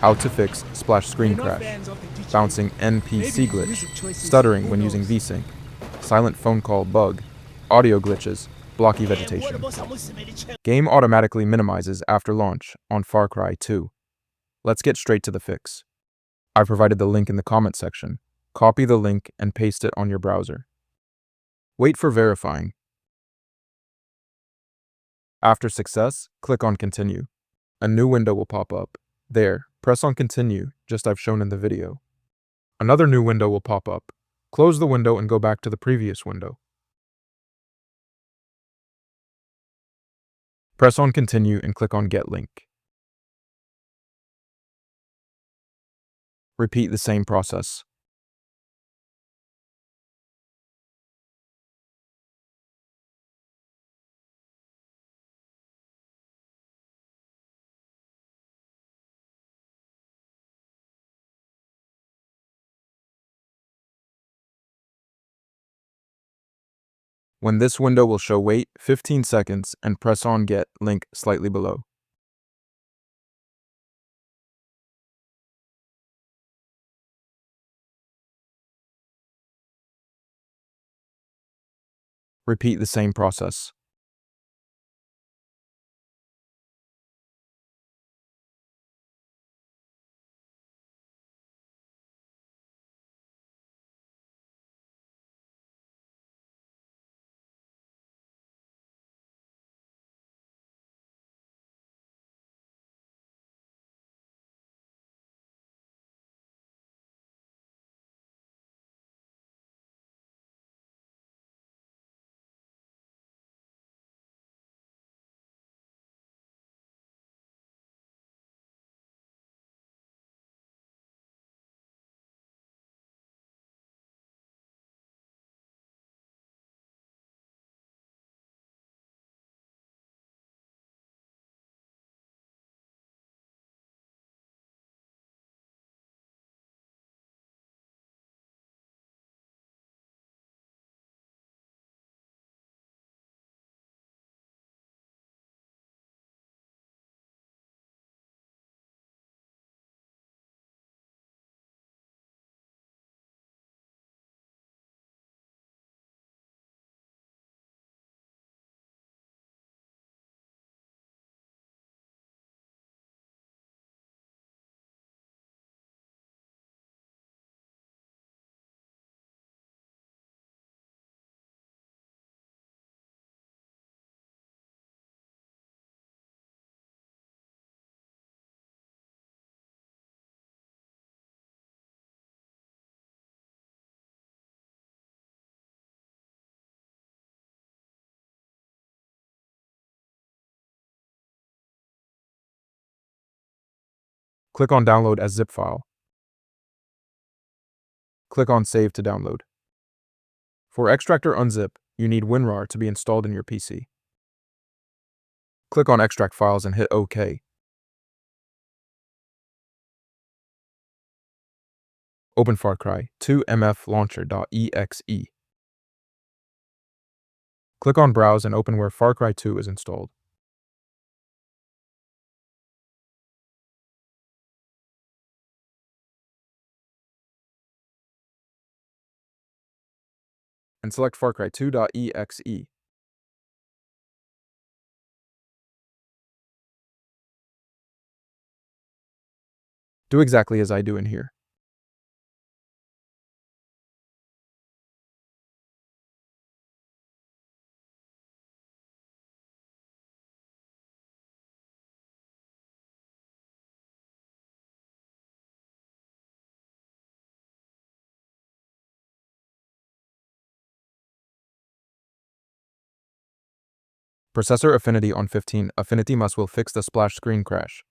How to fix splash screen crash, bouncing NPC glitch, stuttering when using VSync, silent phone call bug, audio glitches, blocky vegetation. Game automatically minimizes after launch on Far Cry 2. Let's get straight to the fix. I've provided the link in the comment section. Copy the link and paste it on your browser. Wait for verifying. After success, click on Continue. A new window will pop up. There, press on Continue, just I've shown in the video. Another new window will pop up. Close the window and go back to the previous window. Press on Continue and click on Get Link. Repeat the same process. When this window will show, wait 15 seconds and press on Get Link slightly below. Repeat the same process. Click on Download as zip file. Click on Save to download. For extract or unzip, you need WinRAR to be installed in your PC. Click on Extract Files and hit OK. Open Farcry 2 MF Launcher.exe. Click on Browse and open where Far Cry 2 is installed. And select Farcry 2.exe. Do exactly as I do in here. Processor affinity on 15. Affinity must will fix the splash screen crash.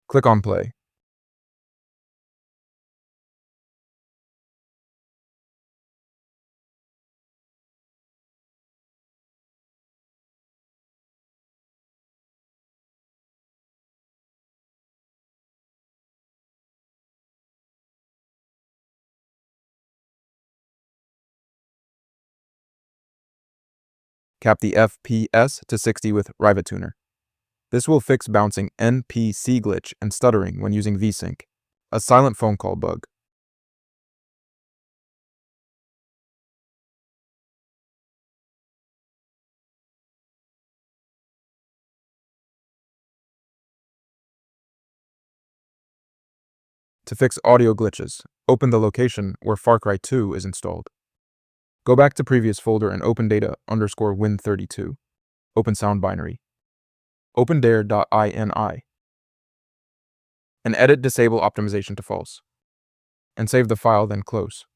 Click on Play. Cap the FPS to 60 with Rivet Tuner. This will fix bouncing NPC Glitch and stuttering when using VSync, a silent phone call bug. To fix audio glitches, open the location where Farcry 2 is installed. Go back to previous folder and open data_win32. Open sound binary. Open dare.ini. And edit disable optimization to false. And save the file, then close.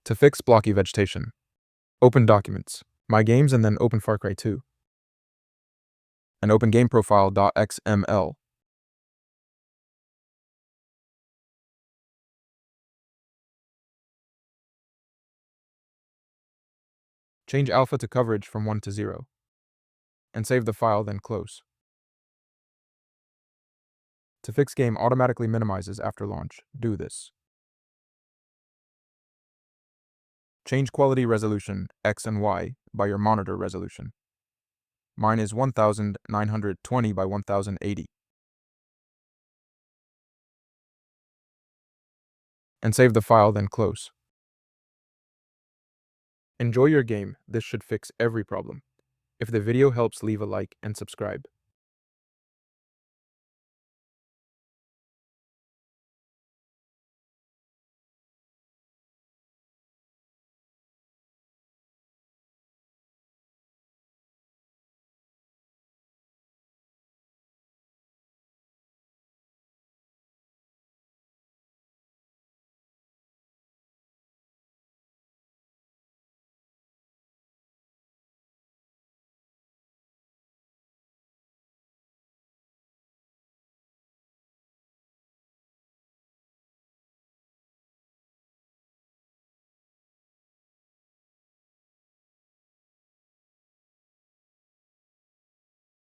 To fix Blocky Vegetation, open Documents, My Games, and then open Farcry 2. And open GameProfile.xml. Change alpha to coverage from 1 to 0. And save the file, then close. To fix game automatically minimizes after launch, do this. Change quality resolution X and Y by your monitor resolution. Mine is 1920 by 1080. And save the file, then close. Enjoy your game. This should fix every problem. If the video helps, leave a like and subscribe.